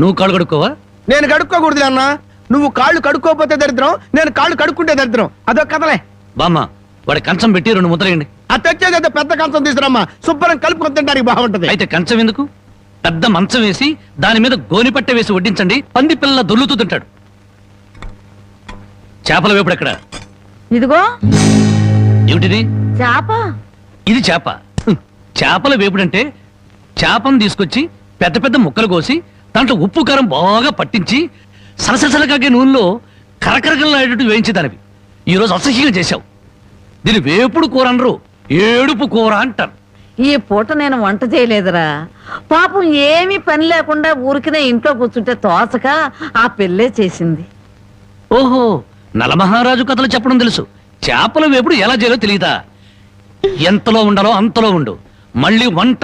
నువ్వు కాళ్ళు కడుక్కోవా? నేను కడుక్కోకూడదు అన్న. నువ్వు కాళ్ళు కడుక్కోపోతే దరిద్రం, నేను కాళ్ళు కడుక్కుంటే దరిద్రం. అదొక కథలే. బామ్మ వాడి కంచం పెట్టి 2 ముద్రయండి. అది తెచ్చేది పెద్ద కంచం తీసుకురమ్మా, శుభ్రం కలుపుకొని తింటానికి బాగుంటది. అయితే కంచం ఎందుకు, పెద్ద మంచం వేసి దాని మీద గోనిపట్ట వేసి వడ్డించండి. పంది పిల్ల దొల్లుతూ తింటాడు. చేపల వేపుడు ఎక్కడ? ఇదిగో ఏమిటిది? చేప. ఇది చేప. చేపల వేపుడంటే చేపను తీసుకొచ్చి పెద్ద పెద్ద ముక్కలు కోసి దాంట్లో ఉప్పు కారం బాగా పట్టించి సలసలకాగే నూనెలో కరకరకలాడేటట్టు వేయించేదానివి. ఈరోజు అసహ్యంగా చేశావు. దీని వేపుడు కూర అనరు, ఏడుపు కూర అంటారు. ఈ పూట నేను వంట చేయలేదురా. పాపం ఏమీ పని లేకుండా ఊరికినే ఇంట్లో కూర్చుంటే తోచక ఆ పెళ్ళే చేసింది. ఓహో, నలమహారాజు కథలు చెప్పడం తెలుసు, చేపల వేపుడు ఎలా చేయాలో తెలియదా? ఎంతలో ఉండాలో అంతలో ఉండు. మళ్ళీ వంట